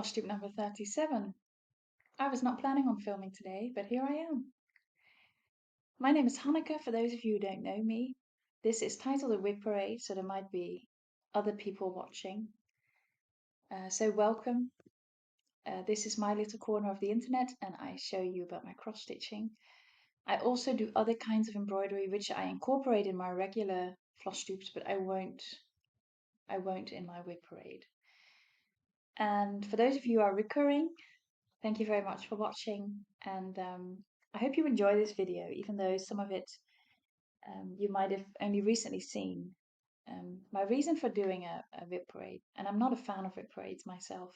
Flosstube number 37. I was not planning on filming today, but here I am. My name is Hanneke, for those of you who don't know me. This is titled A WIP Parade, so there might be other people watching. So welcome. This is my little corner of the internet, and I show you about my cross-stitching. I also do other kinds of embroidery, which I incorporate in my regular Flosstubes, but I won't in my WIP Parade. And for those of you who are recurring, thank you very much for watching, and I hope you enjoy this video, even though some of it you might have only recently seen. My reason for doing a WIP parade, and I'm not a fan of WIP parades myself,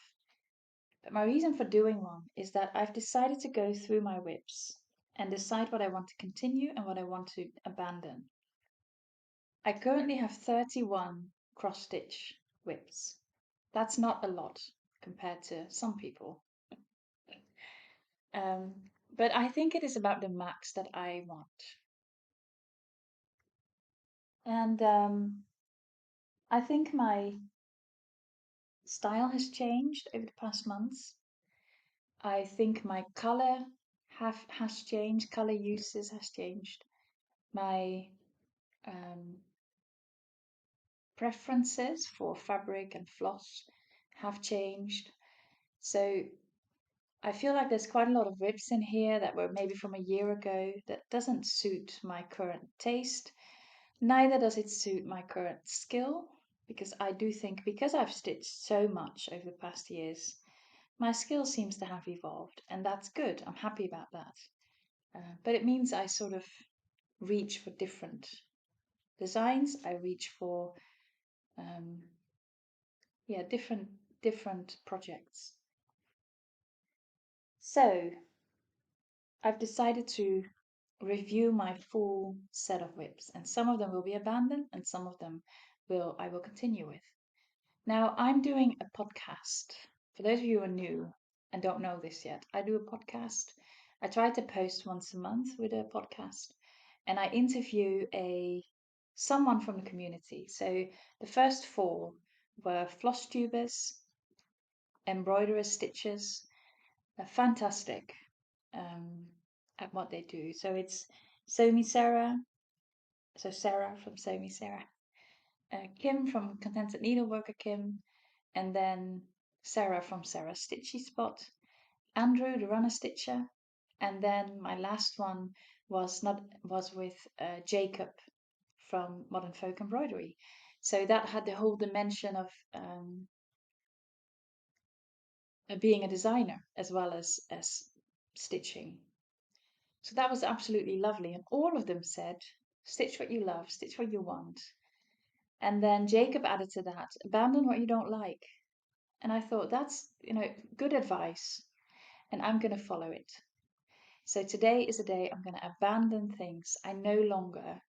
but my reason for doing one is that I've decided to go through my WIPs and decide what I want to continue and what I want to abandon. I currently have 31 cross-stitch WIPs. That's not a lot compared to some people. But I think it is about the max that I want. And I think my style has changed over the past months. I think my color has changed, color uses has changed. My preferences for fabric and floss have changed. So I feel like there's quite a lot of WIPs in here that were maybe from a year ago that doesn't suit my current taste. Neither does it suit my current skill, because I do think, because I've stitched so much over the past years, my skill seems to have evolved, and that's good. I'm happy about that. But it means I sort of reach for different designs. I reach for different projects. So I've decided to review my full set of WIPs, and some of them will be abandoned and some of them I will continue with. Now, I'm doing a podcast. For those of you who are new and don't know this yet, I do a podcast. I try to post once a month with a podcast, and I interview someone from the community. So the first 4 were Flosstubers, embroiderers, stitchers, fantastic at what they do. So it's Sarah from Sarah, Kim from Contented Needleworker Kim, and then Sarah from Sarah's Stitchy Spot, Andrew the Runner Stitcher, and then my last one was with Jacob from Modern Folk Embroidery. So that had the whole dimension of being a designer as well as stitching. So that was absolutely lovely, and all of them said, stitch what you love, stitch what you want. And then Jacob added to that, abandon what you don't like. And I thought, that's, good advice, and I'm going to follow it. So today is a day I'm going to abandon things I no longer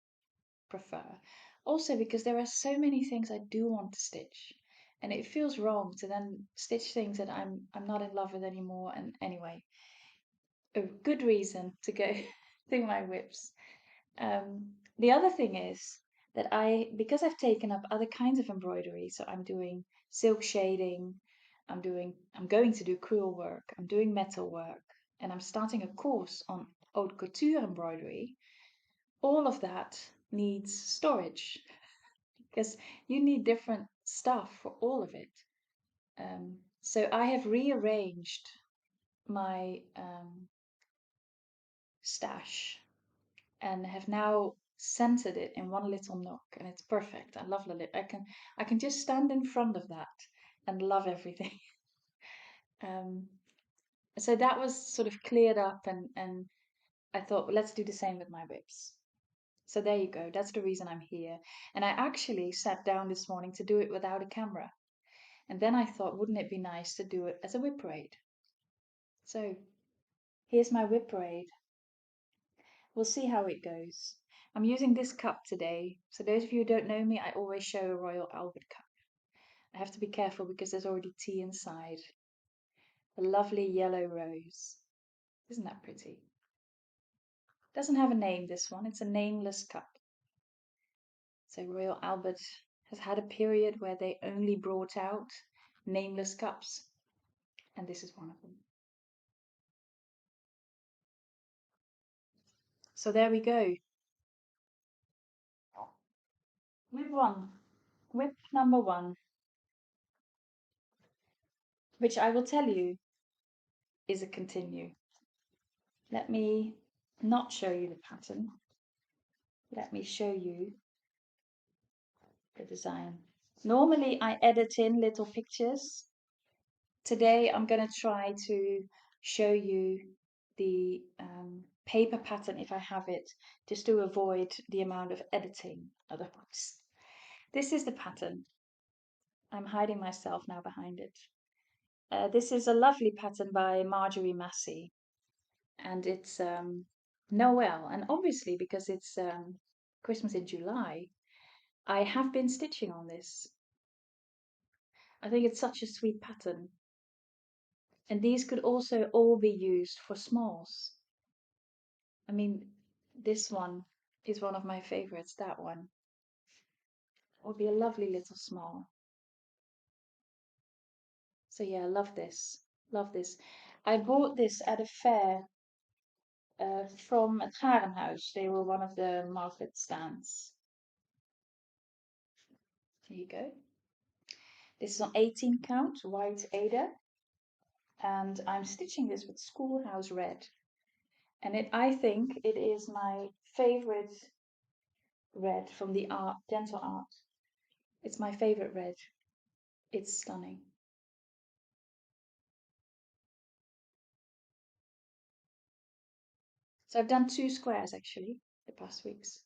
prefer. Also because there are so many things I do want to stitch, and it feels wrong to then stitch things that I'm not in love with anymore. And anyway, a good reason to go through my WIPs. The other thing is that because I've taken up other kinds of embroidery, so I'm doing silk shading, I'm going to do crewel work, I'm doing metal work, and I'm starting a course on haute couture embroidery. All of that needs storage, because you need different stuff for all of it. So I have rearranged my stash and have now centered it in one little nook, and it's perfect. I love it. I can just stand in front of that and love everything. So that was sort of cleared up, and I thought, well, let's do the same with my WIPs. So there you go. That's the reason I'm here. And I actually sat down this morning to do it without a camera. And then I thought, wouldn't it be nice to do it as a WIP parade? So here's my WIP parade. We'll see how it goes. I'm using this cup today. So those of you who don't know me, I always show a Royal Albert cup. I have to be careful because there's already tea inside. A lovely yellow rose. Isn't that pretty? Doesn't have a name, this one. It's a nameless cup. So Royal Albert has had a period where they only brought out nameless cups. and this is one of them. So there we go. WIP number 1, which I will tell you is a continue. Let me not show you the pattern. Let me show you the design. Normally I edit in little pictures. Today I'm going to try to show you the paper pattern if I have it, just to avoid the amount of editing otherwise. This is the pattern. I'm hiding myself now behind it. This is a lovely pattern by Marjory Massey, and it's Noel, and obviously because it's Christmas in July, I have been stitching on this. I think it's such a sweet pattern, and these could also all be used for smalls. I mean, this one is one of my favorites, that one. It would be a lovely little small. So yeah, love this. Love this. I bought this at a fair from Gaerenhuys. They were one of the market stands. Here you go. This is on 18 count, white Ada. And I'm stitching this with Schoolhouse Red. And I think it is my favorite red from the art, dental art. It's my favorite red. It's stunning. So I've done 2 squares actually the past weeks.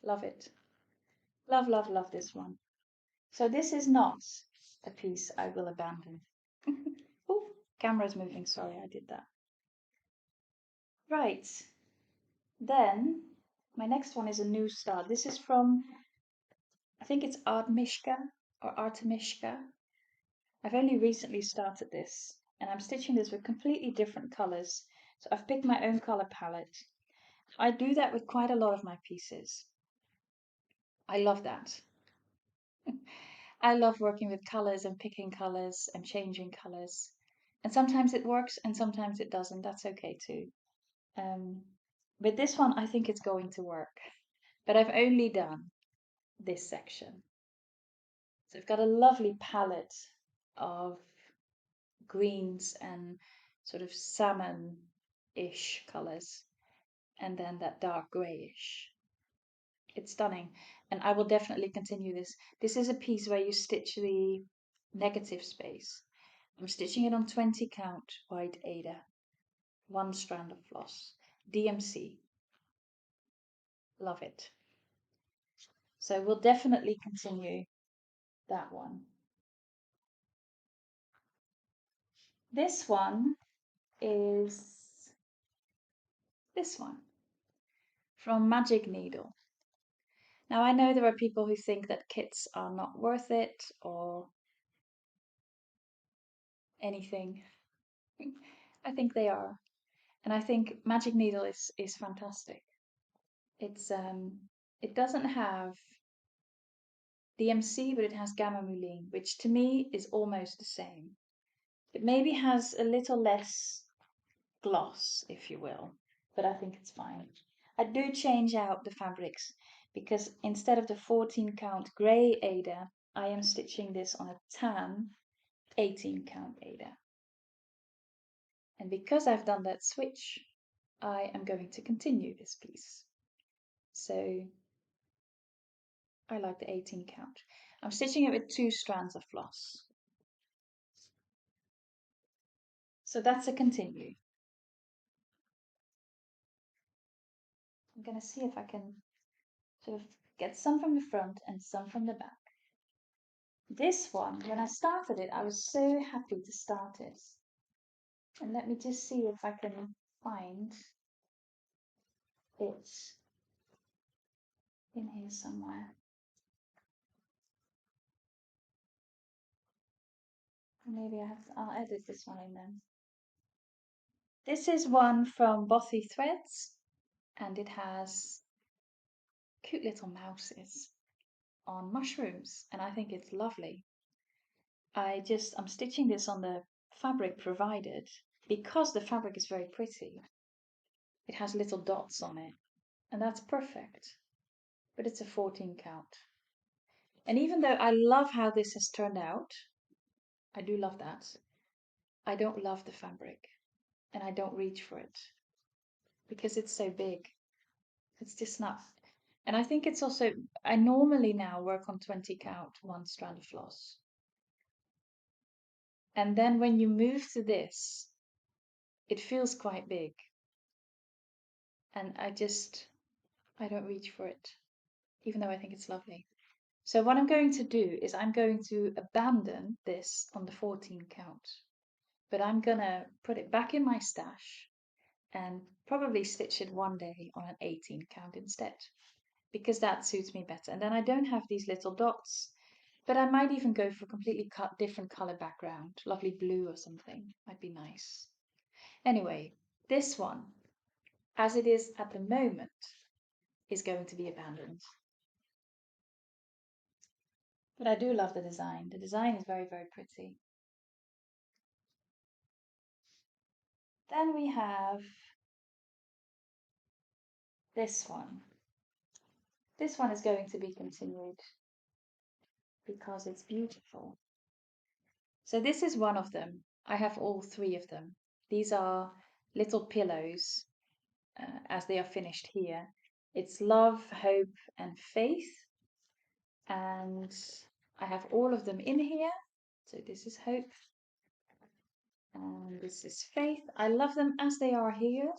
Love it. Love, love, love this one. So this is not a piece I will abandon. Oh, camera's moving. Sorry, I did that. Right. Then my next one is a new start. This is from, I think it's Artmishka or Artemishka. I've only recently started this, and I'm stitching this with completely different colors. So I've picked my own color palette. I do that with quite a lot of my pieces. I love that. I love working with colors and picking colors and changing colors. And sometimes it works and sometimes it doesn't. That's okay too. But this one, I think it's going to work. But I've only done this section. So I've got a lovely palette of greens and sort of salmon-ish colors, and then that dark grayish. It's stunning, and I will definitely continue this. This is a piece where you stitch the negative space. I'm stitching it on 20 count white Ada, 1 strand of floss, DMC. Love it. So we'll definitely continue that one. This one is this one from Magic Needle. Now I know there are people who think that kits are not worth it or anything. I think they are. And I think Magic Needle is fantastic. It's it doesn't have DMC, but it has gamma mulene, which to me is almost the same. It maybe has a little less gloss, if you will, but I think it's fine. I do change out the fabrics because instead of the 14 count grey Ada, I am stitching this on a tan 18 count Ada. And because I've done that switch, I am going to continue this piece. So I like the 18 count. I'm stitching it with 2 strands of floss. So that's a continue. I'm going to see if I can sort of get some from the front and some from the back. This one, when I started it, I was so happy to start it. And let me just see if I can find it in here somewhere. Maybe I'll edit this one in then. This is one from Bossy Threads, and it has cute little mouses on mushrooms, and I think it's lovely. I'm stitching this on the fabric provided, because the fabric is very pretty, it has little dots on it, and that's perfect. But it's a 14 count. And even though I love how this has turned out, I do love that, I don't love the fabric, and I don't reach for it because it's so big. It's just not. And I think it's also, I normally now work on 20 count, 1 strand of floss. And then when you move to this, it feels quite big. And I don't reach for it, even though I think it's lovely. So what I'm going to do is I'm going to abandon this on the 14 count, but I'm gonna put it back in my stash and probably stitch it one day on an 18 count instead, because that suits me better. And then I don't have these little dots, but I might even go for a completely different color background, lovely blue or something, might be nice. Anyway, this one, as it is at the moment, is going to be abandoned. But I do love the design. The design is very, very pretty. Then we have this one. This one is going to be continued because it's beautiful. So this is one of them. I have all 3 of them. These are little pillows as they are finished here. It's love, hope, and faith. And I have all of them in here. So this is hope. And this is faith. I love them as they are here,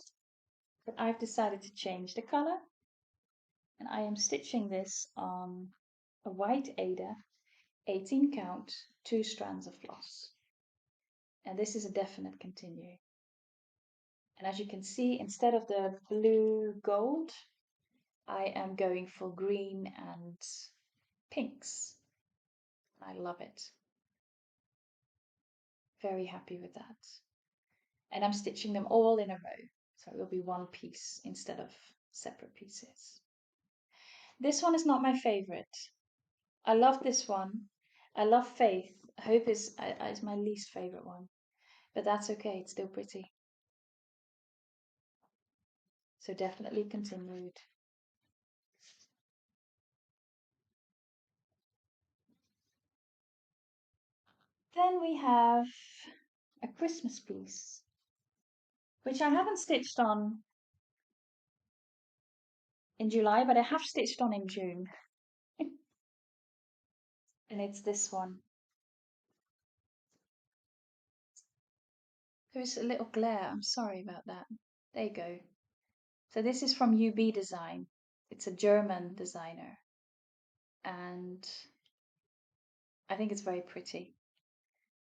but I've decided to change the color. And I am stitching this on a white Ada, 18 count, 2 strands of floss. And this is a definite continue. And as you can see, instead of the blue gold, I am going for green and pinks. I love it. Very happy with that. And I'm stitching them all in a row. So it will be one piece instead of separate pieces. This one is not my favorite. I love this one. I love Faith. Hope is my least favorite one. But that's okay, it's still pretty. So definitely continued. Then we have a Christmas piece, which I haven't stitched on in July, but I have stitched on in June. And it's this one. There's a little glare, I'm sorry about that. There you go. So this is from UB Design. It's a German designer. And I think it's very pretty.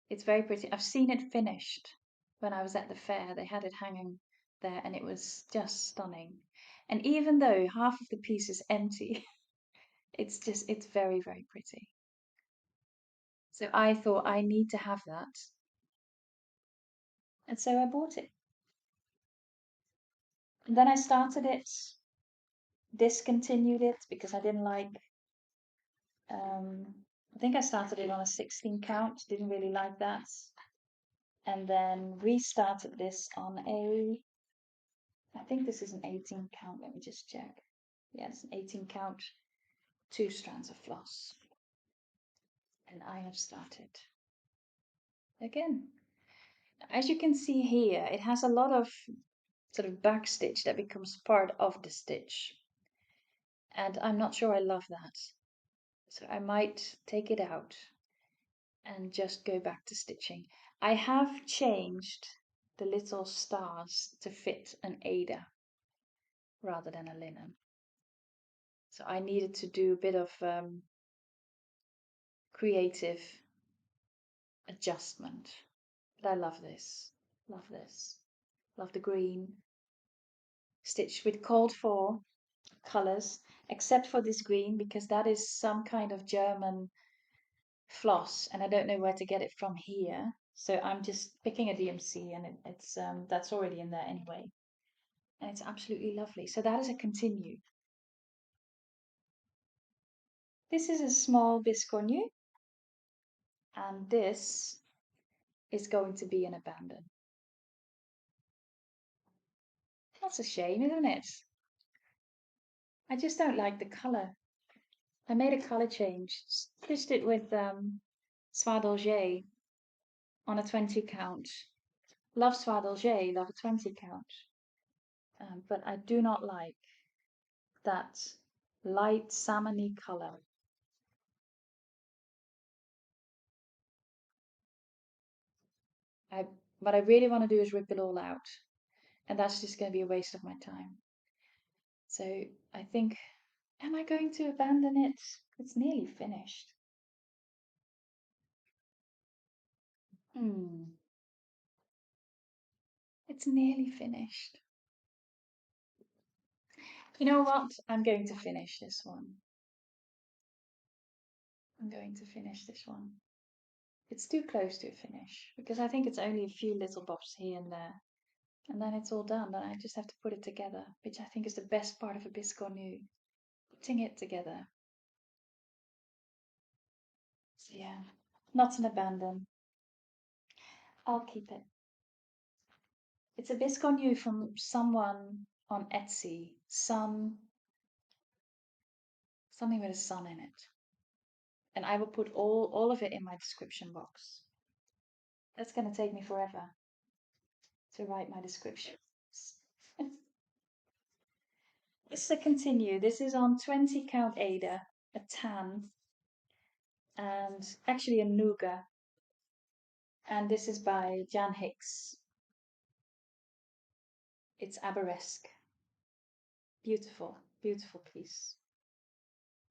It's very pretty. I've seen it finished when I was at the fair. They had it hanging there and it was just stunning. And even though half of the piece is empty, it's very, very pretty. So I thought I need to have that. And so I bought it. And then I started it, discontinued it because I didn't like, I think I started it on a 16 count, didn't really like that. And then restarted this on I think this is an 18 count, let me just check. Yeah, it's an 18 count, 2 strands of floss. And I have started again. As you can see here, it has a lot of sort of back stitch that becomes part of the stitch. And I'm not sure I love that. So I might take it out and just go back to stitching. I have changed the little stars to fit an Ada rather than a linen. So I needed to do a bit of creative adjustment. But I love this, love this. Love the green. Stitched with called for colors, except for this green, because that is some kind of German floss, and I don't know where to get it from here. So I'm just picking a DMC, and it's that's already in there anyway. And it's absolutely lovely. So that is a continue. This is a small biscuit, and this is going to be an abandon. That's a shame, isn't it? I just don't like the colour. I made a colour change, stitched it with Soie d'Alger on a 20 count. Love Soie d'Alger, love a 20 count. But I do not like that light salmony colour. What I really want to do is rip it all out. And that's just going to be a waste of my time. So I think, am I going to abandon it? It's nearly finished. It's nearly finished. You know what? I'm going to finish this one. I'm going to finish this one. It's too close to a finish because I think it's only a few little bobs here and there. And then it's all done. Then I just have to put it together, which I think is the best part of a biscuit new. Putting it together. So yeah, not an abandon. I'll keep it. It's a biscuit new from someone on Etsy. Something with a sun in it. And I will put all of it in my description box. That's going to take me forever to write my descriptions. This is a continue. This is on 20 count Ada, a tan, and actually a nougat. And this is by Jan Hicks. It's Arabesque. Beautiful, beautiful piece.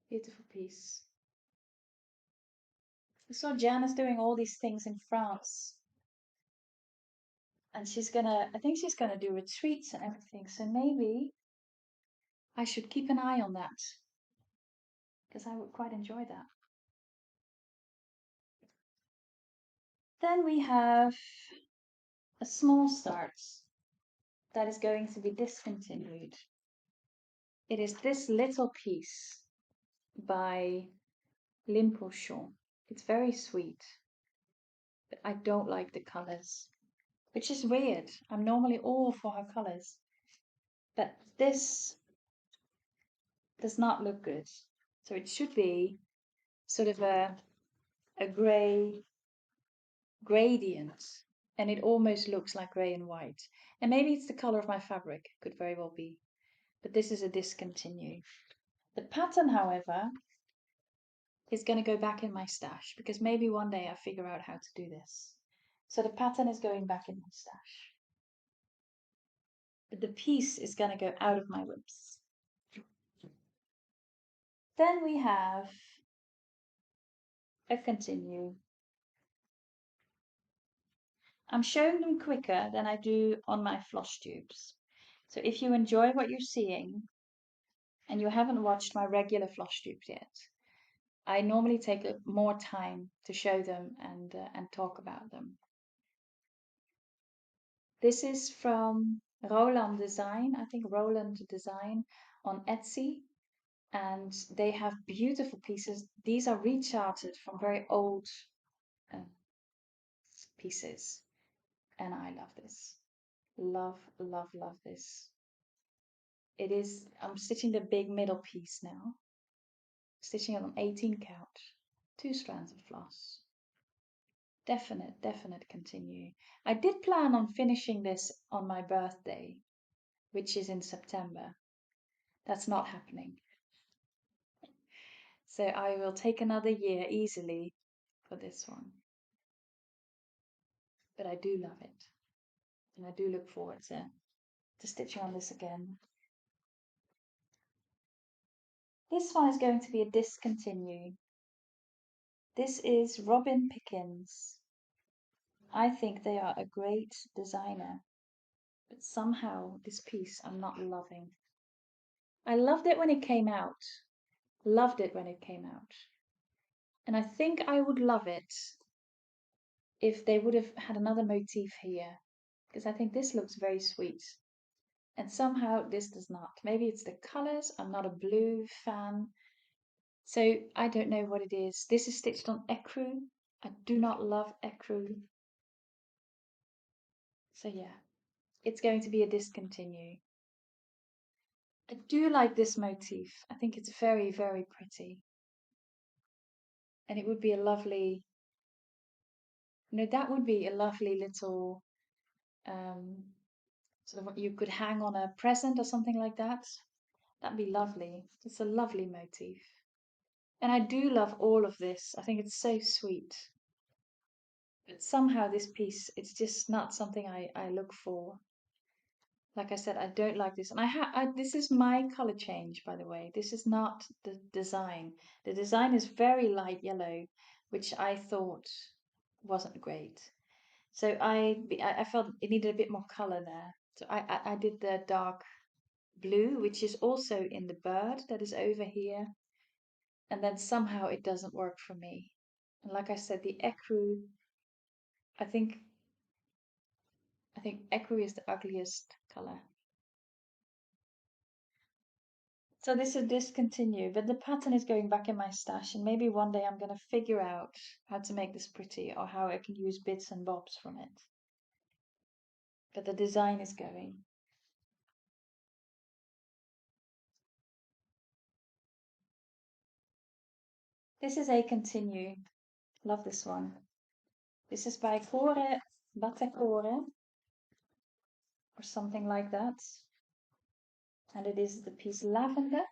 Beautiful piece. I saw Jan is doing all these things in France. And I think she's gonna do retreats and everything. So maybe I should keep an eye on that. Because I would quite enjoy that. Then we have a small start that is going to be discontinued. It is this little piece by Limple Shaw. It's very sweet, but I don't like the colors, which is weird. I'm normally all for her colors, but this does not look good. So it should be sort of a grey gradient, and it almost looks like grey and white. And maybe it's the color of my fabric, could very well be. But this is a discontinue. The pattern, however, is going to go back in my stash because maybe one day I figure out how to do this. So the pattern is going back in my stash. But the piece is going to go out of my WIPs. Then we have a continue. I'm showing them quicker than I do on my Flosstubes. So if you enjoy what you're seeing and you haven't watched my regular Flosstubes yet, I normally take more time to show them and talk about them. This is from Roland Design, I think Roland Design on Etsy. And they have beautiful pieces. These are recharted from very old pieces. And I love this. Love, love, love this. It is, I'm stitching the big middle piece now. Stitching it on 18 count. 2 strands of floss. Definite continue. I did plan on finishing this on my birthday, which is in September. That's not happening. So I will take another year easily for this one. But I do love it. And I do look forward to stitching on this again. This one is going to be a discontinue. This is Robin Pickkins. I think they are a great designer, but somehow this piece I'm not loving. I loved it when it came out. Loved it when it came out. And I think I would love it if they would have had another motif here, because I think this looks very sweet. And somehow this does not. Maybe it's the colors. I'm not a blue fan. So I don't know what it is. This is stitched on ecru. I do not love ecru. So yeah, it's going to be a discontinue. I do like this motif. I think it's very, very pretty. And it would be a lovely, that would be a lovely little sort of what you could hang on a present or something like that. That'd be lovely. It's a lovely motif. And I do love all of this. I think it's so sweet. But somehow this piece, it's just not something I look for. Like I said, I don't like this. And this is my color change, by the way. This is not the design. The design is very light yellow, which I thought wasn't great. So I felt it needed a bit more color there. So I did the dark blue, which is also in the bird that is over here. And then somehow it doesn't work for me. And like I said, the ecru, I think ecru is the ugliest color. So this is discontinue, but the pattern is going back in my stash, and maybe one day I'm going to figure out how to make this pretty or how I can use bits and bobs from it. But the design is going. This is a continue. Love this one. This is by Core Batte or something like that. And it is the piece Lavender.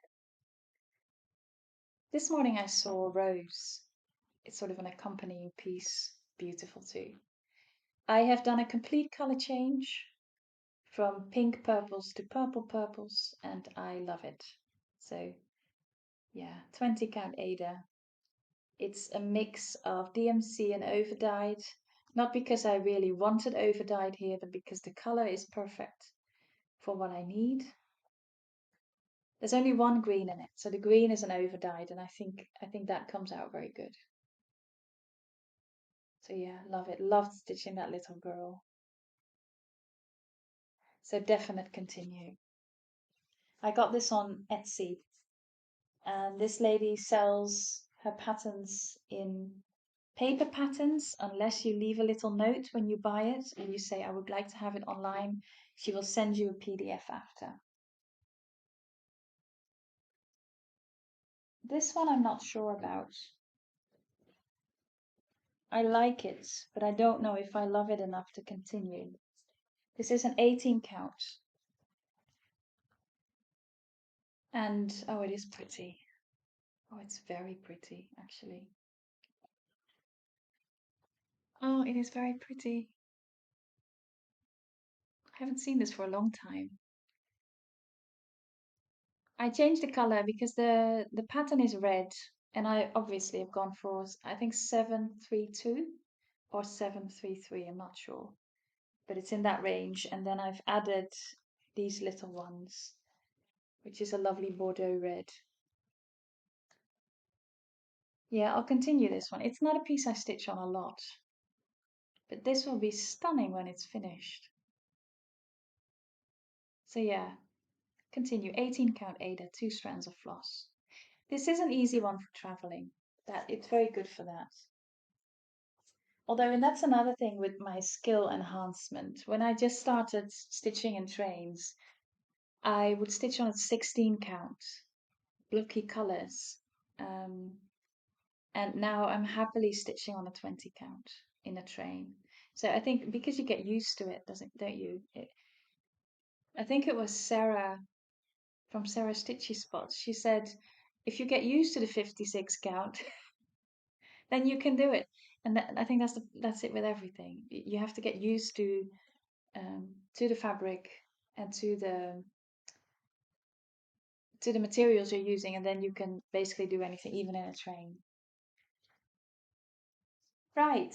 This morning I saw Rose. It's sort of an accompanying piece. Beautiful too. I have done a complete color change from pink purples to purple purples, and I love it. So yeah, 20 count Ada. It's a mix of DMC and overdyed, not because I really wanted overdyed here, but because the color is perfect for what I need. There's only one green in it, so the green is an overdyed, and I think that comes out very good. So yeah, love it. Loved stitching that little girl. So definite continue. I got this on Etsy, and this lady sells her patterns in paper patterns unless you leave a little note when you buy it and you say, I would like to have it online. She will send you a PDF after. This one I'm not sure about. I like it, but I don't know if I love it enough to continue. This is an 18 count. And oh, it is pretty. Oh, it's very pretty, actually. Oh, it is very pretty. I haven't seen this for a long time. I changed the color because the pattern is red, and I obviously have gone for, I think, 732 or 733, I'm not sure, but it's in that range. And then I've added these little ones, which is a lovely Bordeaux red. Yeah, I'll continue this one. It's not a piece I stitch on a lot, but this will be stunning when it's finished. So yeah, continue. 18 count Ada, 2 strands of floss. This is an easy one for traveling. That it's very good for that. Although, and that's another thing with my skill enhancement. When I just started stitching in trains, I would stitch on a 16 count, blocky colors. And now I'm happily stitching on a 20 count in a train. So I think because you get used to it, don't you? I think it was Sarah from Sarah Stitchy Spots. She said, if you get used to the 56 count, then you can do it. And I think that's it with everything. You have to get used to the fabric and to the materials you're using, and then you can basically do anything, even in a train. Right.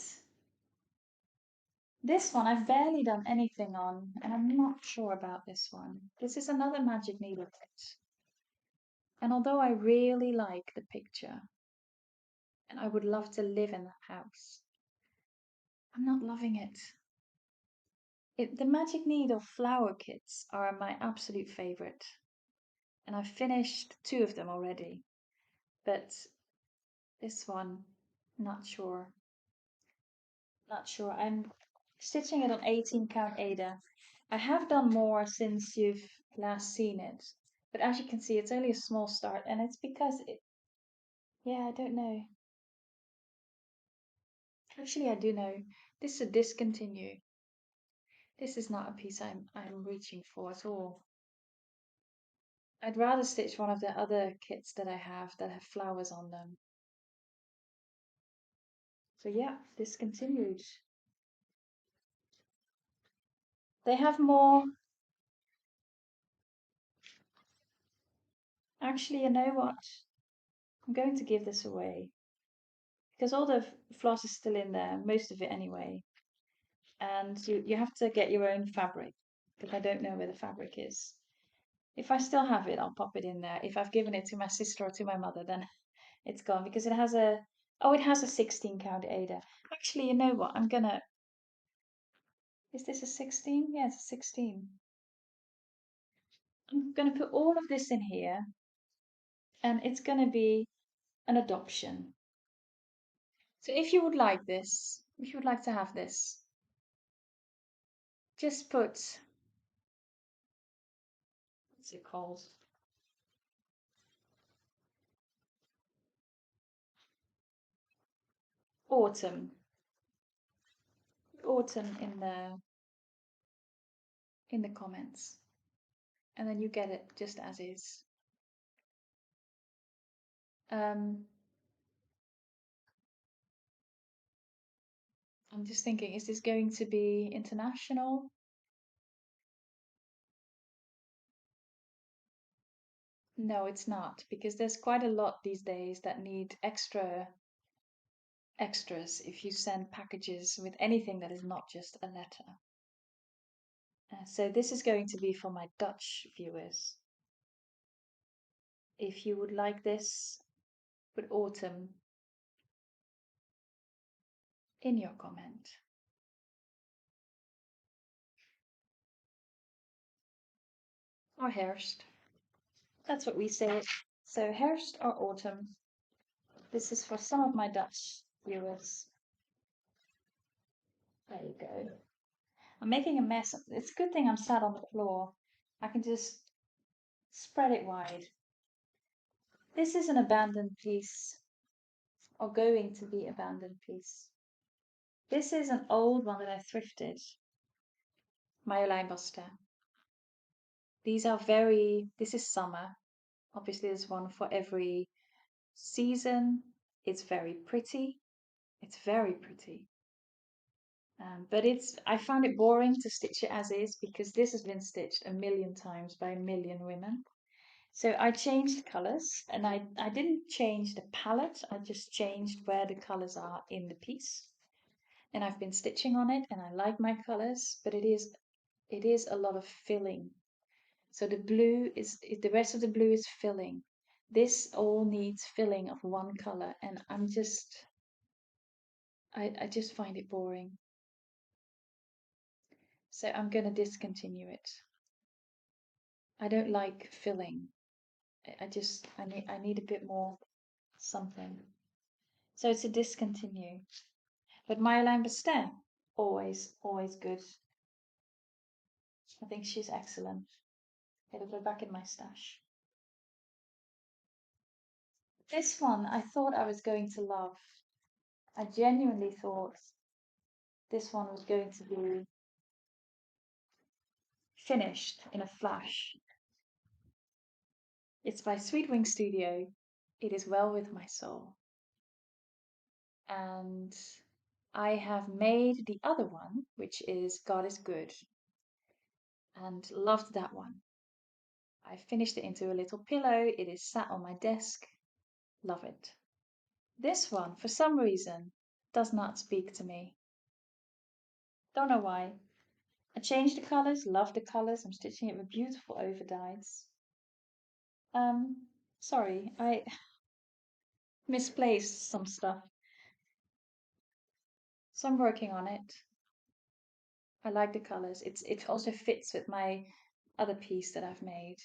This one I've barely done anything on, and I'm not sure about this one. This is another magic needle kit. And although I really like the picture, and I would love to live in that house, I'm not loving it. The magic needle flower kits are my absolute favorite. And I've finished 2 of them already. But this one, not sure. Not sure. I'm Stitching it on 18 count Ada. I have done more since you've last seen it, but as you can see, it's only a small start, and it's because yeah, I don't know. Actually, I do know. This is a discontinue. This is not a piece I'm reaching for at all. I'd rather stitch one of the other kits that I have that have flowers on them. So yeah, discontinued. They have more. Actually, you know what? I'm going to give this away because all the floss is still in there, most of it anyway. And you have to get your own fabric because I don't know where the fabric is. If I still have it, I'll pop it in there. If I've given it to my sister or to my mother, then it's gone because it has a, oh, it has a 16 count Ada. Actually, you know what? Is this a 16? Yeah, it's a 16. I'm going to put all of this in here and it's going to be an adoption. So if you would like this, if you would like to have this, just put, what's it called? Autumn. Autumn in the comments. And then you get it just as is. I'm just thinking, is this going to be international? No, it's not, because there's quite a lot these days that need extras if you send packages with anything that is not just a letter. So this is going to be for my Dutch viewers. If you would like this, put autumn in your comment. Or herfst. That's what we say. So herfst or autumn. This is for some of my Dutch viewers. There you go. I'm making a mess. It's a good thing I'm sat on the floor. I can just spread it wide. This is an abandoned piece, or going to be abandoned piece. This is an old one that I thrifted. Marjorie Massey. These are this is summer. Obviously there's one for every season. It's very pretty. It's very pretty. But I found it boring to stitch it as is because this has been stitched a million times by a million women. So I changed colours and I didn't change the palette, I just changed where the colours are in the piece. And I've been stitching on it and I like my colours, but it is a lot of filling. So the rest of the blue is filling. This all needs filling of one colour and I just find it boring. So I'm going to discontinue it. I don't like filling. I need a bit more something. So it's a discontinue. But Marjolein Bestin, always good. I think she's excellent. It'll go back in my stash. This one I thought I was going to love. I genuinely thought this one was going to be finished in a flash. It's by Sweet Wing Studio. It is Well With My Soul. And I have made the other one, which is God is Good, and loved that one. I finished it into a little pillow. It is sat on my desk. Love it. This one, for some reason, does not speak to me. Don't know why. I changed the colours, love the colours. I'm stitching it with beautiful overdyes. Sorry, I misplaced some stuff. So I'm working on it. I like the colours. It also fits with my other piece that I've made.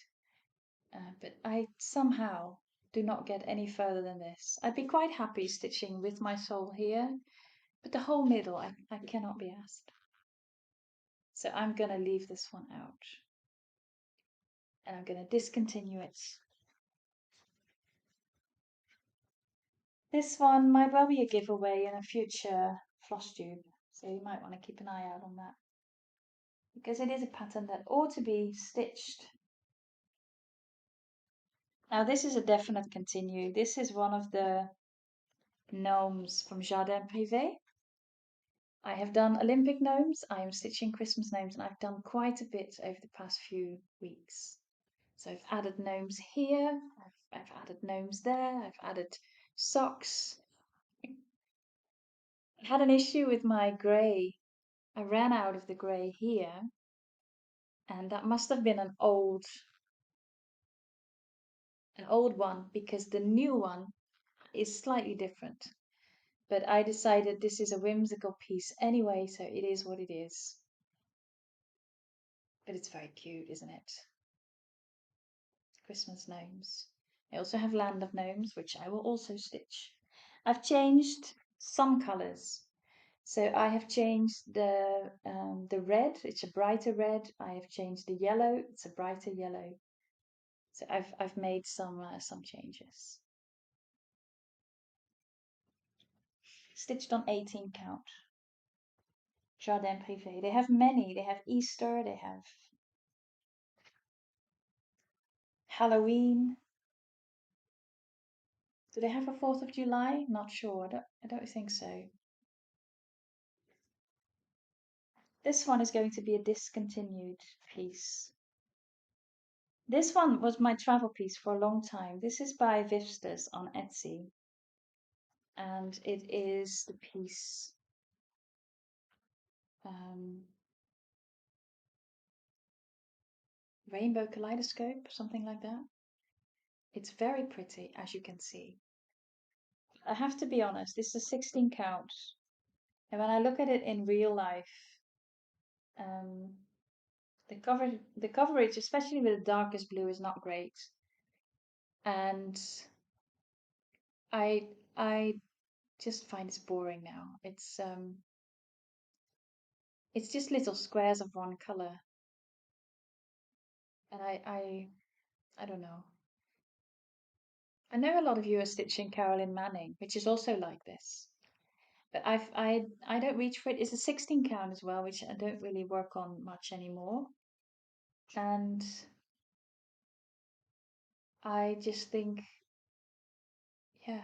But I somehow do not get any further than this. I'd be quite happy stitching with my soul here, but the whole middle I cannot be asked. So I'm going to leave this one out. And I'm going to discontinue it. This one might well be a giveaway in a future Flosstube. So you might want to keep an eye out on that. Because it is a pattern that ought to be stitched. Now this is a definite continue. This is one of the gnomes from Jade P. I have done Olympic gnomes, I am stitching Christmas gnomes, and I've done quite a bit over the past few weeks. So I've added gnomes here, I've added gnomes there, I've added socks. I had an issue with my grey. I ran out of the grey here, and that must have been an old one, because the new one is slightly different. But I decided this is a whimsical piece anyway, so it is what it is. But it's very cute, isn't it? Christmas gnomes. I also have Land of Gnomes, which I will also stitch. I've changed some colours. So I have changed the red, it's a brighter red. I have changed the yellow, it's a brighter yellow. So I've made some changes. Stitched on 18 count. Jardin Privé. They have many. They have Easter, they have Halloween. Do they have a 4th of July? Not sure. I don't think so. This one is going to be a discontinued piece. This one was my travel piece for a long time. This is by Vivsters on Etsy. And it is the piece Rainbow Kaleidoscope, something like that. It's very pretty, as you can see. I have to be honest, this is a 16 count. And when I look at it in real life, the coverage, especially with the darkest blue, is not great. And I just find it's boring now. It's just little squares of one color. And I don't know. I know a lot of you are stitching Carolyn Manning, which is also like this. But I don't reach for it. It's a 16 count as well, which I don't really work on much anymore. And I just think, yeah,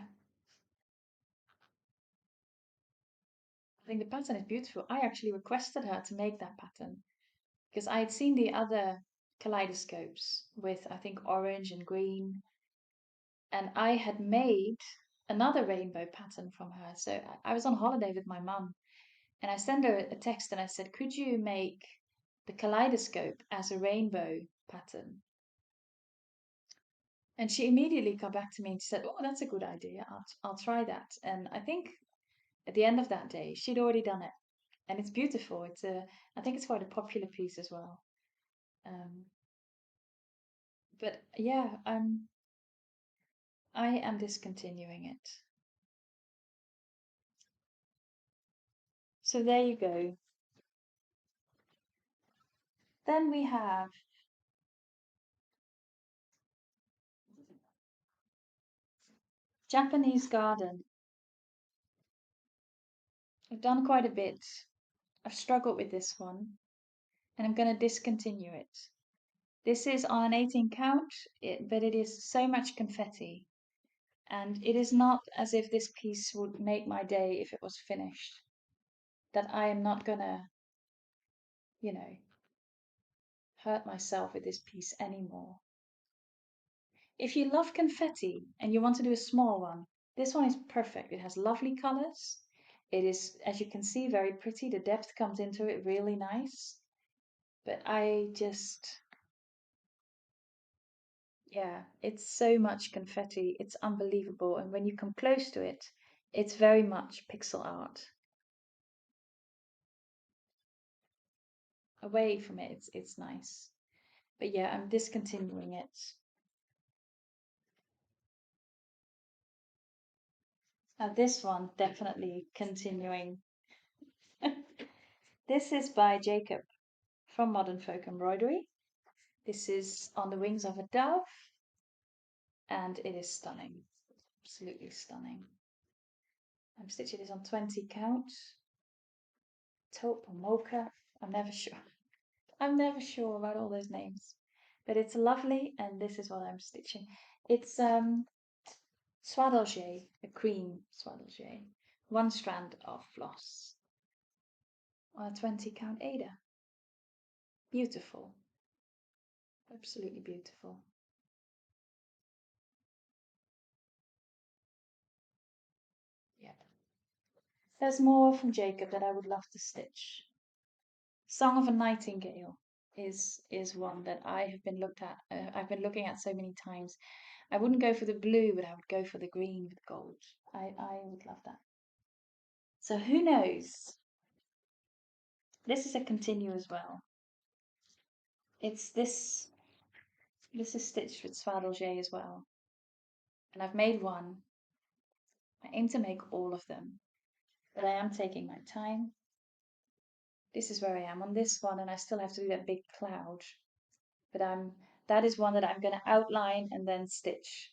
I think the pattern is beautiful. I actually requested her to make that pattern because I had seen the other kaleidoscopes with, I think, orange and green. And I had made another rainbow pattern from her. So I was on holiday with my mum and I sent her a text and I said, could you make the kaleidoscope as a rainbow pattern? And she immediately got back to me and she said, oh, that's a good idea. I'll try that. And I think at the end of that day, she'd already done it. And it's beautiful. I think it's quite a popular piece as well. But yeah, I am discontinuing it. So there you go. Then we have Japanese Garden. I've done quite a bit. I've struggled with this one and I'm going to discontinue it. This is on an 18 count, but it is so much confetti. And it is not as if this piece would make my day if it was finished. That I am not going to, hurt myself with this piece anymore. If you love confetti and you want to do a small one, this one is perfect. It has lovely colors. It is, as you can see, very pretty. The depth comes into it really nice. But yeah, it's so much confetti. It's unbelievable. And when you come close to it, it's very much pixel art. Away from it, it's nice. But yeah, I'm discontinuing it. Now this one, definitely continuing. This is by Jacob. from Modern Folk Embroidery. This is On the Wings of a Dove, and it is stunning, absolutely stunning. I'm stitching this on 20 count. Taupe or mocha, I'm never sure. I'm never sure about all those names, but it's lovely, and this is what I'm stitching. It's swaddle-jay, a cream swaddle-jay, 1 strand of floss on a 20 count Ada. Beautiful, absolutely beautiful. Yeah. There's more from Jacob that I would love to stitch. Song of a Nightingale is one that I have been I've been looking at so many times. I wouldn't go for the blue, but I would go for the green with gold. I would love that. So who knows? This is a continue as well. It's this is stitched with swaddle-jay as well. And I've made one. I aim to make all of them, but I am taking my time. This is where I am on this one, and I still have to do that big cloud. But that is one that I'm going to outline and then stitch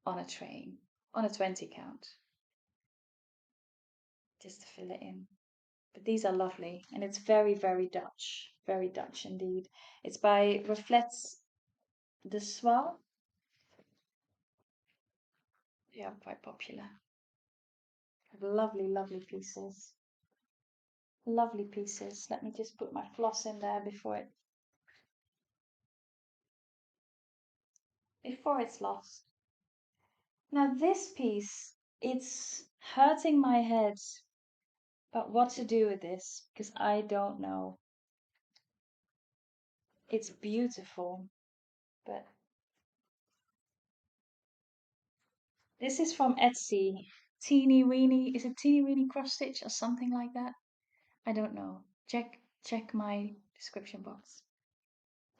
on a train, on a 20 count, just to fill it in. But these are lovely, and it's very, very Dutch indeed. It's by Reflets de Soie. Yeah, quite popular. Lovely, lovely pieces. Lovely pieces. Let me just put my floss in there before it's lost. Now this piece, it's hurting my head about what to do with this, because I don't know. It's beautiful, but this is from Etsy. Teeny weeny, is it teeny weeny cross stitch or something like that? I don't know. Check my description box.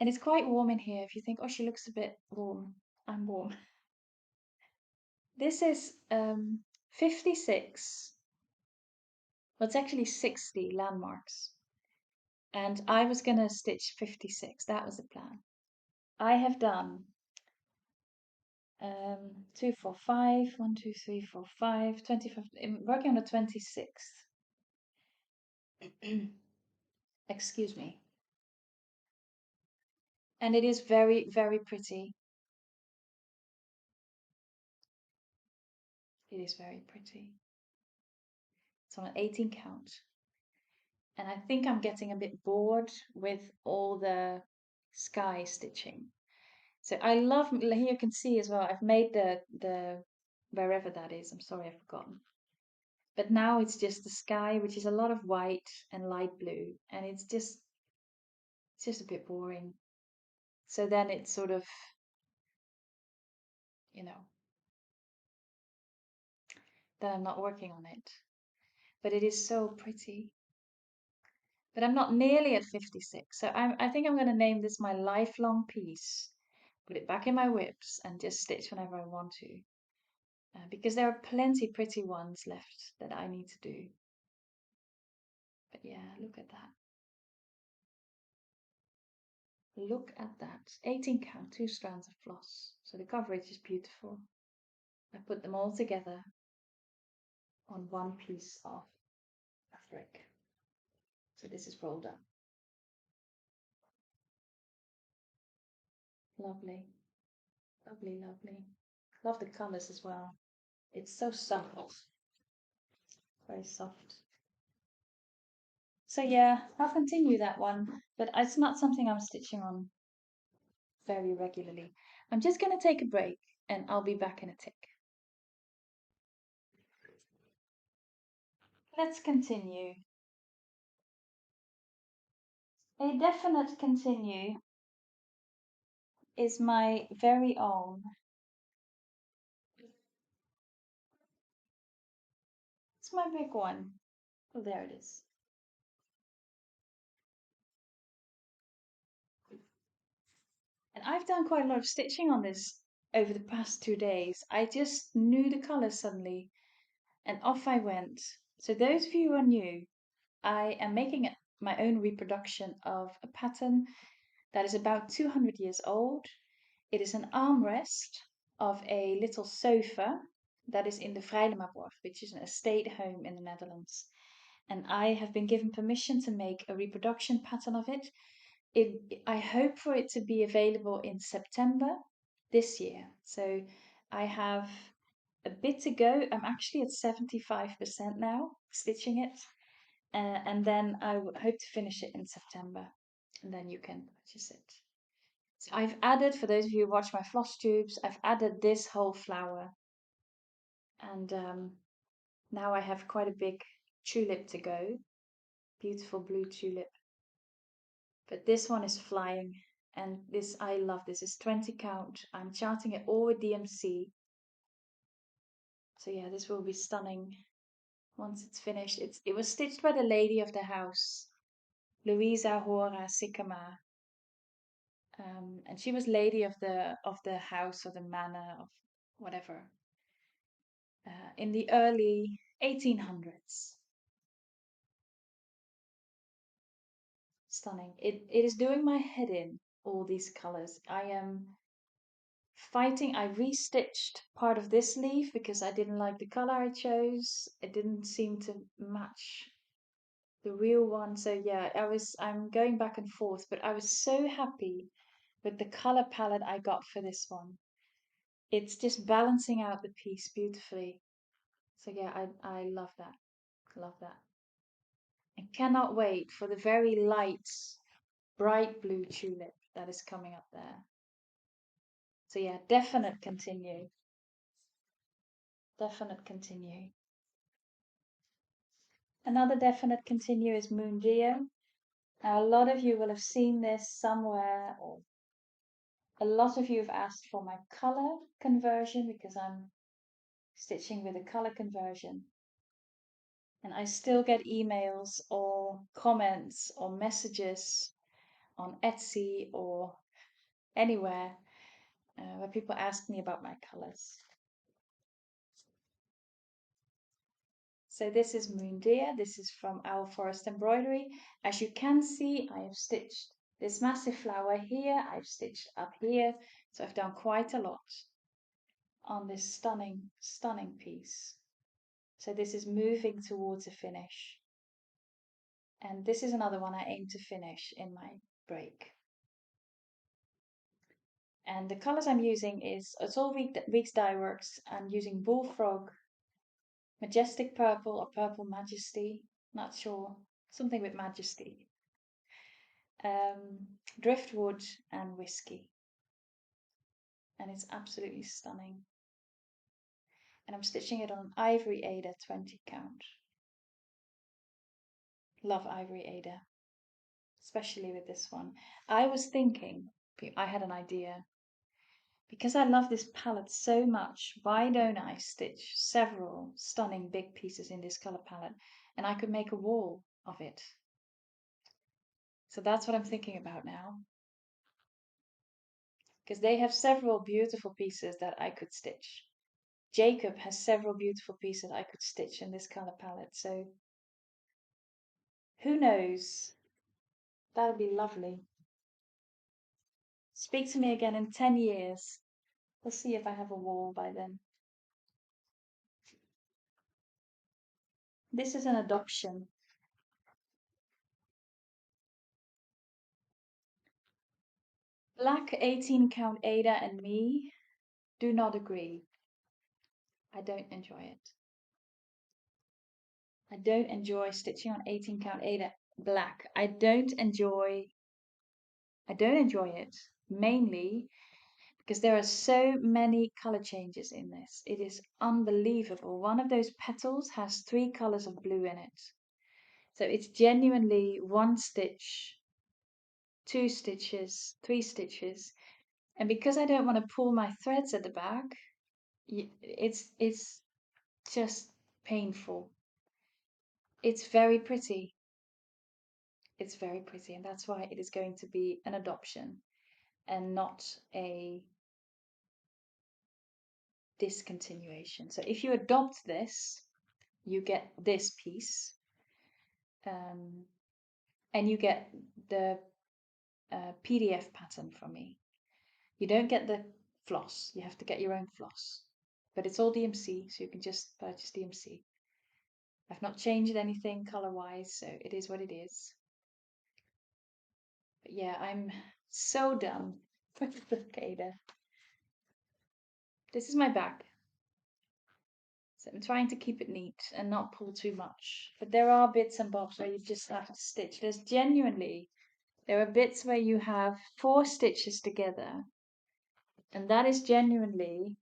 And it's quite warm in here. If you think, oh, she looks a bit warm, I'm warm. This is 56. Well, it's actually 60 landmarks. And I was going to stitch 56. That was the plan. I have done 2, 4, 5, 1, 2, 3, 4, 5, 25. I'm working on the 26th. Excuse me. And it is very, very pretty. It is very pretty. It's on an 18 count. And I think I'm getting a bit bored with all the sky stitching. So I love, here you can see as well, I've made the wherever that is, I'm sorry, I've forgotten. But now it's just the sky, which is a lot of white and light blue, and it's just a bit boring. So then it's sort of, then I'm not working on it. But it is so pretty. But I'm not nearly at 56, so I think I'm going to name this my lifelong piece. Put it back in my whips and just stitch whenever I want to. Because there are plenty pretty ones left that I need to do. But yeah, look at that. Look at that. 18 count, 2 strands of floss. So the coverage is beautiful. I put them all together on one piece of fabric. So this is rolled up. Lovely. Lovely, lovely. Love the colours as well. It's so soft. Very soft. So yeah, I'll continue that one, but it's not something I'm stitching on very regularly. I'm just going to take a break and I'll be back in a tick. Let's continue. A definite continue is my very own. It's my big one. Oh, there it is. And I've done quite a lot of stitching on this over the past 2 days. I just knew the colours suddenly and off I went. So those of you who are new, I am making my own reproduction of a pattern that is about 200 years old. It is an armrest of a little sofa that is in the Fraeylemaborg, which is an estate home in the Netherlands. And I have been given permission to make a reproduction pattern of it. I hope for it to be available in September this year. So I have a bit to go. I'm actually at 75% now, stitching it. And then I hope to finish it in September. And then you can purchase it. So I've added, for those of you who watch my floss tubes, I've added this whole flower. And now I have quite a big tulip to go. Beautiful blue tulip. But this one is flying. And this, I love this. It's 20 count. I'm charting it all with DMC. So yeah, this will be stunning once it's finished. It was stitched by the lady of the house, Louisa Hora, Siccama. And she was lady of the house or the manor of whatever in the early 1800s. Stunning. It is doing my head in, all these colors. I am fighting. I restitched part of this leaf because I didn't like the color I chose. It didn't seem to match the real one. So yeah, I'm going back and forth, but I was so happy with the color palette I got for this one. It's just balancing out the piece beautifully. So yeah, I love that. Love that. And cannot wait for the very light, bright blue tulip that is coming up there. So yeah, definite continue. Definite continue. Another definite continue is Moon Geo. Now, a lot of you will have seen this somewhere, or a lot of you have asked for my color conversion because I'm stitching with a color conversion. And I still get emails or comments or messages on Etsy or anywhere where people ask me about my colors. So this is Moon Deer. This is from Our Forest Embroidery. As you can see, I have stitched this massive flower here. I've stitched up here. So I've done quite a lot on this stunning, stunning piece. So this is moving towards a finish. And this is another one I aim to finish in my break. And the colors I'm using it's all Weeks Dye Works. I'm using Bullfrog, Majestic Purple or Purple Majesty, not sure, something with Majesty, Driftwood and Whiskey. And it's absolutely stunning. And I'm stitching it on Ivory Ada 20 count. Love Ivory Ada, especially with this one. I was thinking, I had an idea. Because I love this palette so much, why don't I stitch several stunning big pieces in this color palette and I could make a wall of it. So that's what I'm thinking about now. Because they have several beautiful pieces that I could stitch. Jacob has several beautiful pieces I could stitch in this color palette. So who knows? That would be lovely. Speak to me again in 10 years. We'll see if I have a wall by then. This is an adoption. Black 18 count Ada and me do not agree. I don't enjoy it. I don't enjoy stitching on 18 count Ada black. I don't enjoy it mainly because there are so many color changes in this. It is unbelievable. One of those petals has 3 colors of blue in it. So it's genuinely 1 stitch, 2 stitches, 3 stitches. And because I don't want to pull my threads at the back, it's just painful. It's very pretty. It's very pretty, and that's why it is going to be an adoption and not a discontinuation. So if you adopt this, you get this piece. And and you get the PDF pattern from me. You don't get the floss, you have to get your own floss. But it's all DMC, so you can just purchase DMC. I've not changed anything color-wise, so it is what it is. But yeah, I'm so done with the Gaerenhuys. This is my bag. So I'm trying to keep it neat and not pull too much. But there are bits and bobs where you just have to stitch. There are bits where you have 4 stitches together, and that is genuinely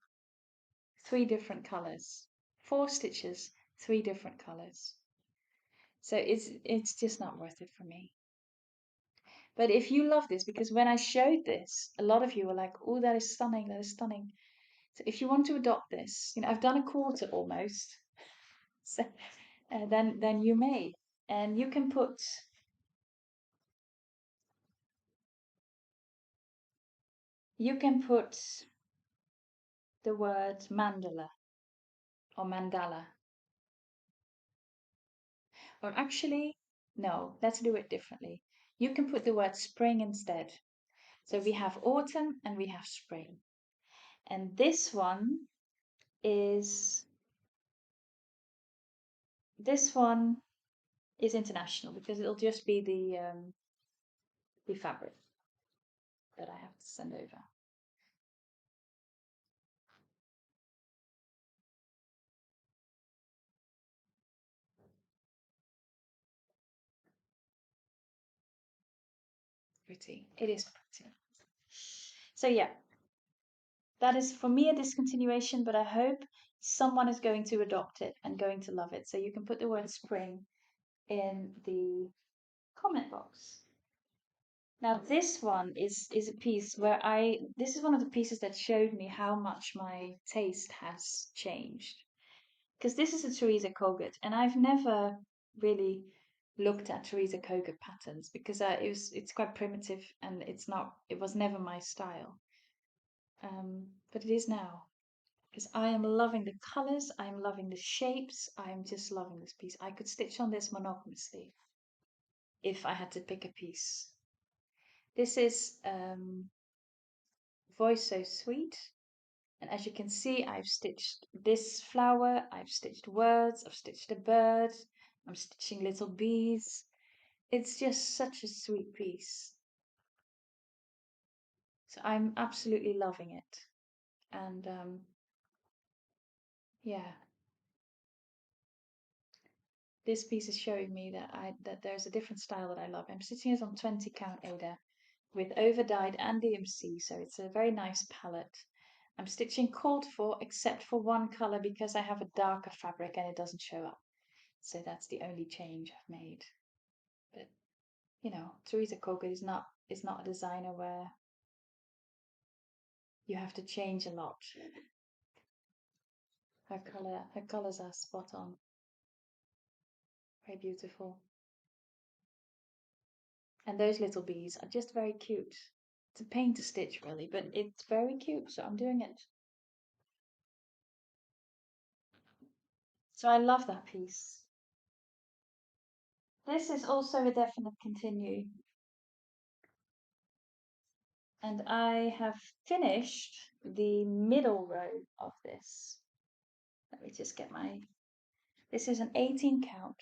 3 different colors. 4 stitches, 3 different colors. So it's just not worth it for me. But if you love this, because when I showed this, a lot of you were like, oh, that is stunning, that is stunning. So if you want to adopt this, I've done a quarter almost. So then you may. And you can put the word mandala or mandala. Or actually, no, let's do it differently. You can put the word spring instead. So we have autumn and we have spring. And this one is international because it'll just be the fabric that I have to send over. Pretty. It is pretty. So yeah, that is for me a discontinuation, but I hope someone is going to adopt it and going to love it. So you can put the word spring in the comment box. Now this one is a piece where this is one of the pieces that showed me how much my taste has changed. Because this is a Theresa Kogut, and I've never really looked at Theresa Kogut patterns because it's quite primitive and it was never my style. But it is now because I am loving the colors, I am loving the shapes, I am just loving this piece. I could stitch on this monogamously if I had to pick a piece. This is Voice So Sweet, and as you can see, I've stitched this flower, I've stitched words, I've stitched a bird, I'm stitching little bees. It's just such a sweet piece. So I'm absolutely loving it. And yeah, this piece is showing me that there's a different style that I love. I'm stitching it on 20 count Ada with overdyed and DMC, so it's a very nice palette. I'm stitching called for except for one color because I have a darker fabric and it doesn't show up. So that's the only change I've made. But Theresa Kogut is not a designer where you have to change a lot. Her colors are spot on. Very beautiful. And those little bees are just very cute. It's a pain to stitch really, but it's very cute, so I'm doing it. So I love that piece. This is also a definite continue. And I have finished the middle row of this. Let me just get this is an 18 count.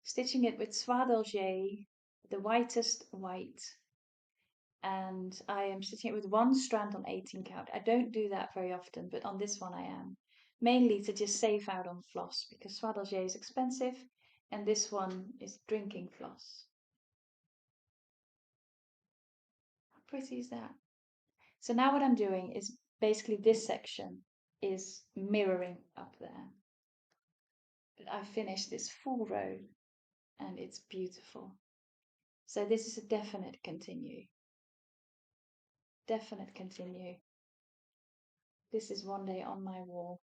Stitching it with Soie d'Alger, the whitest white. And I am stitching it with one strand on 18 count. I don't do that very often, but on this one I am. Mainly to just save out on floss because Soie d'Alger is expensive and this one is drinking floss. How pretty is that? So now what I'm doing is basically this section is mirroring up there. But I finished this full row and it's beautiful. So this is a definite continue. Definite continue. This is one day on my wall.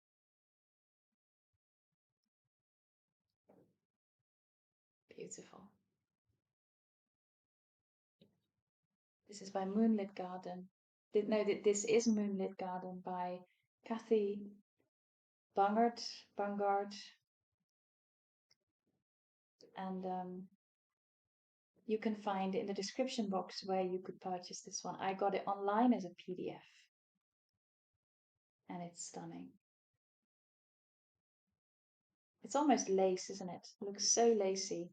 Beautiful. This is by Moonlit Garden. No, this is Moonlit Garden by Kathy Bungard. And you can find in the description box where you could purchase this one. I got it online as a PDF. And it's stunning. It's almost lace, isn't it? It looks so lacy.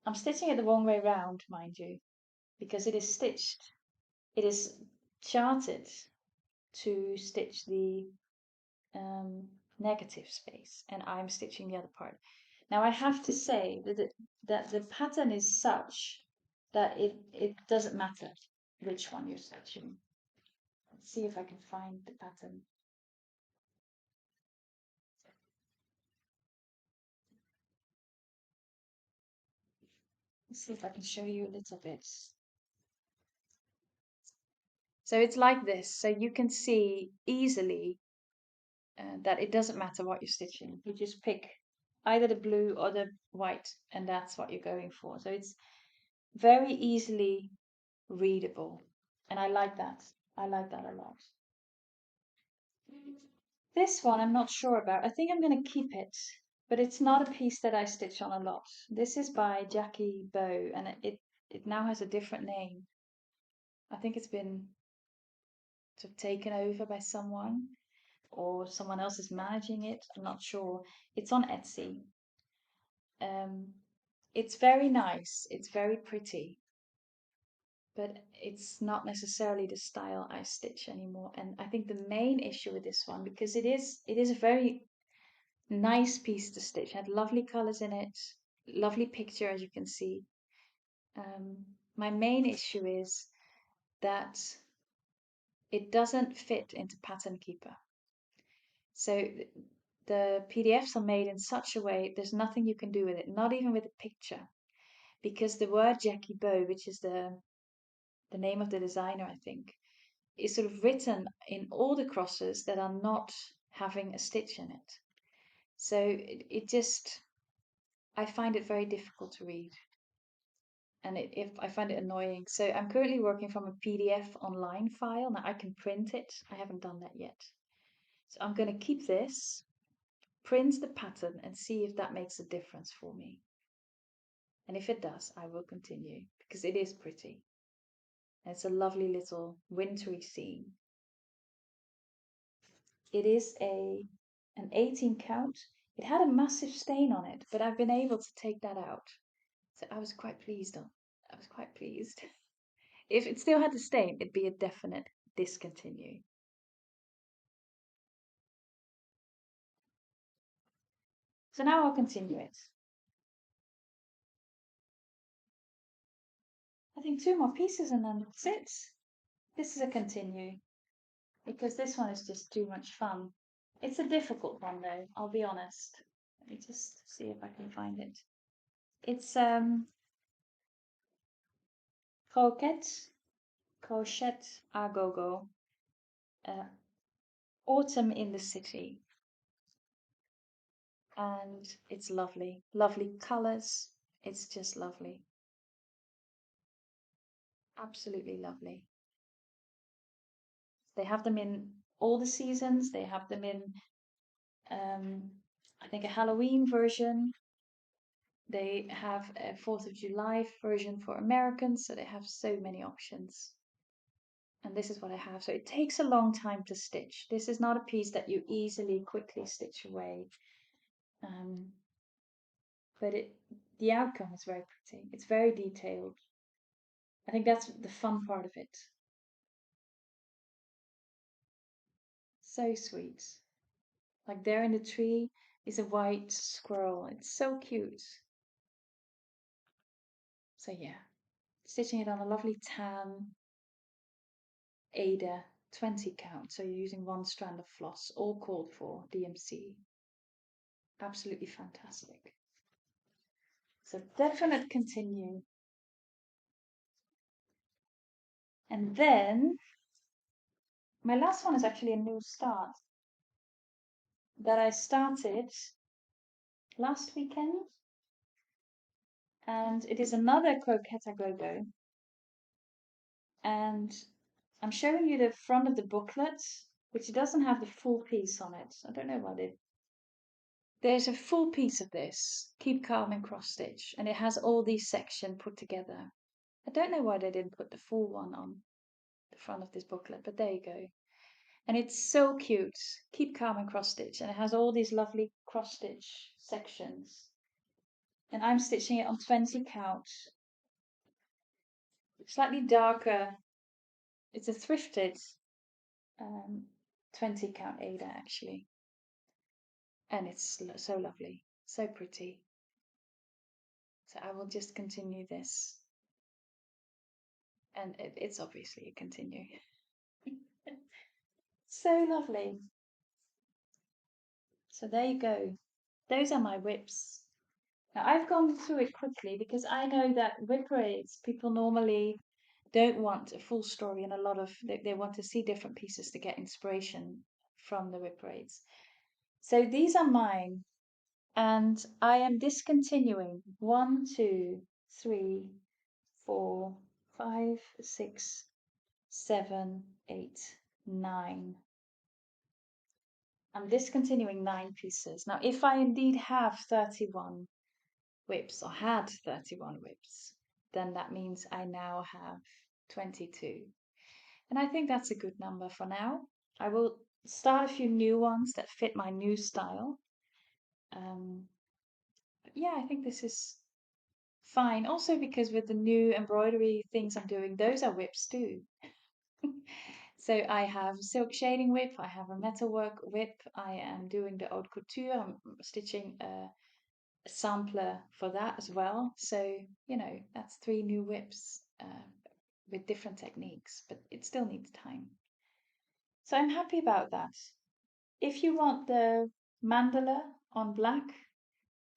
I'm stitching it the wrong way round, mind you, because it is stitched. It is charted to stitch the negative space, and I'm stitching the other part. Now I have to say that the pattern is such that it doesn't matter which one you're stitching. Let's see if I can find the pattern. Let's see if I can show you a little bit. So it's like this. So you can see easily that it doesn't matter what you're stitching. You just pick either the blue or the white, and that's what you're going for. So it's very easily readable. And I like that. I like that a lot. This one I'm not sure about. I think I'm going to keep it, but it's not a piece that I stitch on a lot. This is by Jackie Bow, and it now has a different name. I think it's been sort of taken over by someone, or someone else is managing it. I'm not sure. It's on Etsy. It's very nice. It's very pretty, but it's not necessarily the style I stitch anymore. And I think the main issue with this one, because it is a very nice piece to stitch. It had lovely colors in it, lovely picture as you can see. My main issue is that it doesn't fit into Pattern Keeper. So the PDFs are made in such a way there's nothing you can do with it, not even with a picture, because the word Jackie Bow, which is the name of the designer, I think, is sort of written in all the crosses that are not having a stitch in it. So it just, I find it very difficult to read, and if I find it annoying. So I'm currently working from a PDF online file. Now I can print it. I haven't done that yet. So I'm going to keep this, print the pattern, and see if that makes a difference for me. And if it does, I will continue, because it is pretty. And it's a lovely little wintry scene. It is an 18 count. It had a massive stain on it, but I've been able to take that out. So I was quite pleased. I was quite pleased. If it still had the stain, it'd be a definite discontinue. So now I'll continue it. I think 2 more pieces and then that's it. This is a continue, because this one is just too much fun. It's a difficult one though, I'll be honest. Let me just see if I can find it. It's Crochet à Gogo, Autumn in the City. And it's lovely, lovely colors. It's just lovely. Absolutely lovely. They have them in all the seasons. They have them in, I think, a Halloween version. They have a 4th of July version for Americans. So they have so many options. And this is what I have. So it takes a long time to stitch. This is not a piece that you easily, quickly stitch away. But the outcome is very pretty. It's very detailed. I think that's the fun part of it. So sweet. Like there in the tree is a white squirrel. It's so cute. So yeah, stitching it on a lovely tan Ada 20 count. So you're using 1 strand of floss, all called for, DMC. Absolutely fantastic. So definite continue. And then my last one is actually a new start that I started last weekend. And it is another Croquette à Gogo. And I'm showing you the front of the booklet, which doesn't have the full piece on it. I don't know why they There's a full piece of this, Keep Calm and Cross Stitch, and it has all these sections put together. I don't know why they didn't put the full one on the front of this booklet, but there you go. And it's so cute. Keep Calm and Cross Stitch, and it has all these lovely cross stitch sections. And I'm stitching it on 20 count. Slightly darker. It's a thrifted 20 count Ada actually. And it's so lovely, so pretty. So I will just continue this. And it's obviously a continue. So lovely. So there you go. Those are my whips. Now I've gone through it quickly because I know that whip raids, people normally don't want a full story and a lot of, they want to see different pieces to get inspiration from the whip raids. So these are mine. And I am discontinuing 1, 2, 3, 4, 5, 6, 7, 8, 9. I'm discontinuing 9 pieces. Now, if I indeed have 31 whips or had 31 whips, then that means I now have 22. And I think that's a good number for now. I will start a few new ones that fit my new style. But yeah, I think this is fine. Also because with the new embroidery things I'm doing, those are whips too. So I have a silk shading whip, I have a metalwork whip, I am doing the haute couture, I'm stitching a sampler for that as well. So, you know, that's 3 new whips with different techniques, but it still needs time. So I'm happy about that. If you want the mandala on black,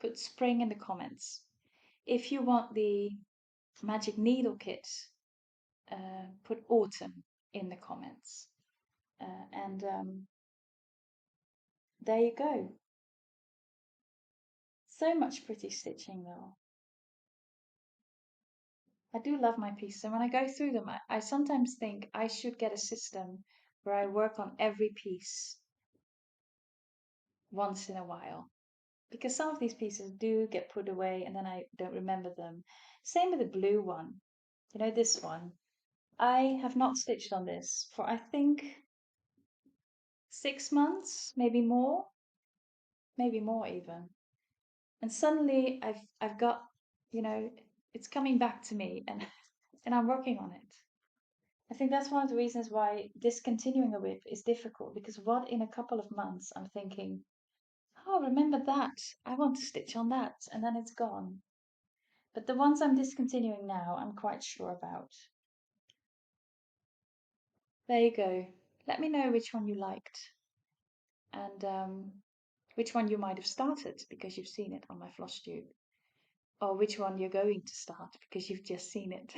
put spring in the comments. If you want the magic needle kit, put autumn in the comments. And there you go. So much pretty stitching though. I do love my pieces, and when I go through them, I sometimes think I should get a system where I work on every piece once in a while. Because some of these pieces do get put away and then I don't remember them. Same with the blue one. You know, this one. I have not stitched on this for I think 6 months, maybe more even. And suddenly I've got, you know, it's coming back to me and and I'm working on it. I think that's one of the reasons why discontinuing a whip is difficult because what in a couple of months I'm thinking, oh, remember that? I want to stitch on that, and then it's gone. But the ones I'm discontinuing now, I'm quite sure about. There you go. Let me know which one you liked and which one you might have started because you've seen it on my Flosstube, or which one you're going to start because you've just seen it.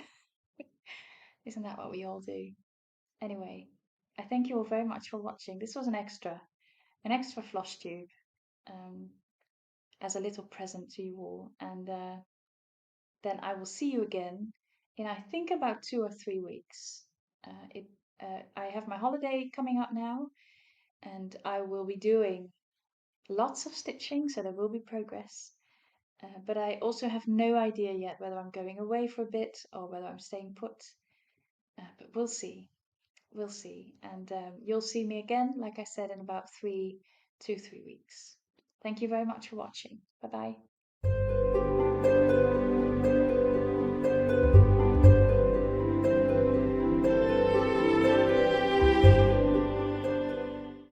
Isn't that what we all do? Anyway, I thank you all very much for watching. This was an extra Flosstube as a little present to you all. And then I will see you again in I think about 2 or 3 weeks. I have my holiday coming up now, and I will be doing lots of stitching, so there will be progress. But I also have no idea yet whether I'm going away for a bit or whether I'm staying put. But we'll see. We'll see. And you'll see me again, like I said, in about 2, 3 weeks. Thank you very much for watching. Bye bye.